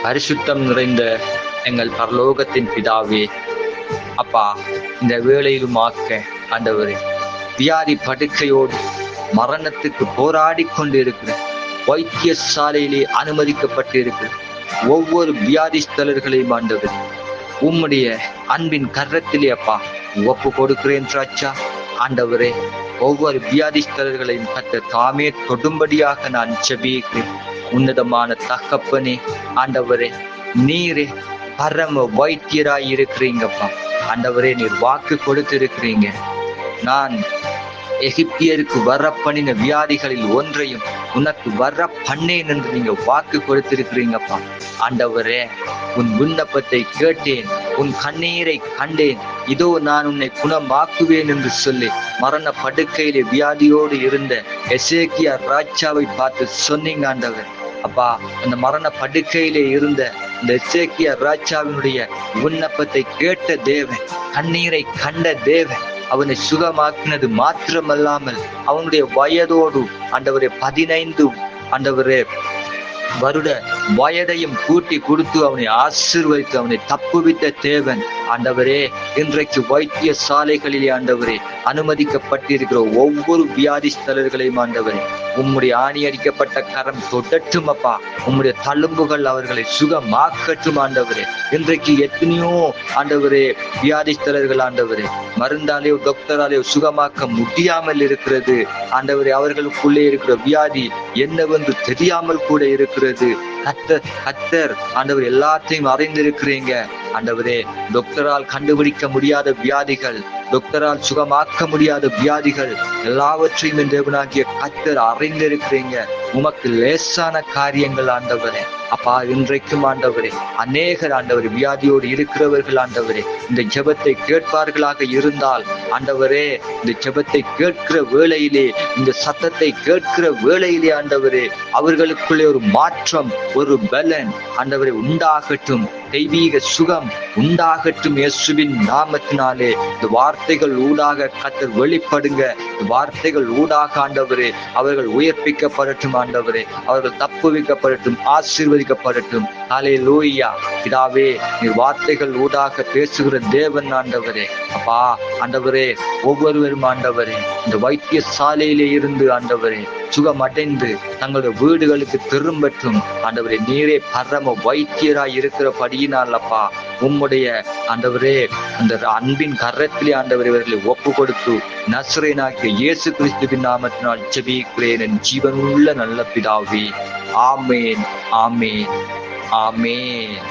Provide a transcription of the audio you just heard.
பரிசுத்தம் நிறைந்த எங்கள் பரலோகத்தின் பிதாவே, அப்பா, இந்த வேளையிலும் ஆண்டவரே, வியாதி படுக்கையோடு மரணத்துக்கு போராடி கொண்டு இருக்கிற வைத்தியசாலையிலே அனுமதிக்கப்பட்டு இருக்கிற ஒவ்வொரு வியாதிஸ்தலர்களையும் ஆண்டவர் உம்முடைய அன்பின் கரத்திலே அப்பா ஒப்பு கொடுக்கிறேன் ராஜா. ஆண்டவரே, ஒவ்வொரு வியாதிஸ்தலர்களையும் கர்த்தர் தாமே தொடும்படியாக நான் ஜெபிக்கிறேன். உன்னதமான தகப்பனே, ஆண்டவரே, நீரே பரம வைத்தியராய் இருக்கிறீங்கப்பா. ஆண்டவரே, நீர் வாக்கு கொடுத்திருக்கிறீங்க, நான் எகிப்தியருக்கு வர பண்ணின வியாதிகளில் ஒன்றையும் உனக்கு வர பண்ணேன் என்று நீங்க வாக்கு கொடுத்திருக்கிறீங்கப்பா. ஆண்டவரே, உன் விண்ணப்பத்தை கேட்டேன், உன் கண்ணீரை கண்டேன், இதோ நான் உன்னை குணமாக்குவேன் என்று சொல்லி மரண படுக்கையிலே வியாதியோடு இருந்த எசேக்கியா ராஜாவை பார்த்து சொன்னீங்க ஆண்டவர். அப்பா, அந்த மரண படுக்கையிலே இருந்த இந்த எசேக்கியா ராஜாவினுடைய விண்ணப்பத்தை கேட்ட தேவன், கண்ணீரை கண்ட தேவன், அவனை சுகமாக்கினது மாத்திரமல்லாமல் அவனுடைய வயதோடு ஆண்டவரே 15 ஆண்டவரே வருட வயதையும் கூட்டி கொடுத்து அவனை ஆசீர்வதித்து அவனை தப்புவித்த தேவன். ஆண்டவரே, இன்றைக்கு வைத்திய சாலைகளிலே ஆண்டவரே அனுமதிக்கப்பட்டிருக்கிற ஒவ்வொரு வியாதிஸ்தலர்களையும் ஆண்டவரே உம்முடைய ஆணி அடிக்கப்பட்ட கரம் தொட்டட்டும் அப்பா. உம்முடைய தழும்புகள் அவர்களை சுகமாக்கட்டும் ஆண்டவரே. இன்றைக்கு எத்தனையோ ஆண்டவரே வியாதிஸ்தலர்கள் ஆண்டவரே மருந்தாலேயோ டாக்டராலேயோ சுகமாக்க முடியாமல் இருக்கிறது ஆண்டவரே. அவர்களுக்குள்ளே இருக்கிற வியாதி என்னவென்று தெரியாமல் கூட இருக்கிறது. கர்த்தர் ஆண்டவர் எல்லாத்தையும் அறிந்திருக்கிறீங்க ஆண்டவரே. டாக்டரால் கண்டுபிடிக்க முடியாத வியாதிகள், டாக்டரால் சுகமாக்க முடியாத வியாதிகள் எல்லாவற்றையும் என் தேவனாகிய கர்த்தர் அறிந்திருக்கிறீங்க. உமக்கு லேசான காரியங்கள் ஆண்டவரே. அப்பா, இன்றைக்கும் ஆண்டவரே அநேகர் ஆண்டவரே வியாதியோடு இருக்கிறவர்கள் ஆண்டவரே இந்த ஜெபத்தை கேட்பார்களாக இருந்தால் ஆண்டவரே, இந்த ஜெபத்தை கேட்கிற வேளையிலே, இந்த சத்தத்தை கேட்கிற வேளையிலே ஆண்டவரே அவர்களுக்குள்ளே ஒரு மாற்றம், ஒரு பலன் ஆண்டவரே உண்டாகட்டும், தெய்வீக சுகம் உண்டாகட்டும் இயேசுவின் நாமத்தினாலே. இந்த வார்த்தைகள் ஊடாக கர்த்தர் வெளிப்படுங்க. இந்த வார்த்தைகள் ஊடாக ஆண்டவரே அவர்கள் உயிர்ப்பிக்கப்படட்டும் ஆண்டவரே, அவர்கள் தப்புவிக்கப்படட்டும், ஆசீர்வதிக்கப்படட்டும். ஹல்லேலூயா. பிதாவே, நீ வார்த்தைகள் ஊடாக பேசுகிற தேவன் ஆண்டவரே. அப்பா, ஆண்டவரே, ஒவ்வொருவரும் ஆண்டவரே இந்த வைத்திய சாலையிலே இருந்து ஆண்டவரே சுகமடைந்து தங்களுடைய வீடுகளுக்கு திரும்பட்டும் ஆண்டவரே. நீரே பரம வைத்தியராய் இருக்கிறபடியினால் அப்பா உம்முடைய ஆண்டவரே அந்த அன்பின் கரத்திலே ஆண்டவரே இவர்களை ஒப்பு கொடுத்து நசரேயனாகிய இயேசு கிறிஸ்துவின் நாமத்தினால் ஜெபிக்கிறேன் என் ஜீவனுள்ள நல்ல பிதாவே. ஆமேன், ஆமேன், ஆமேன்.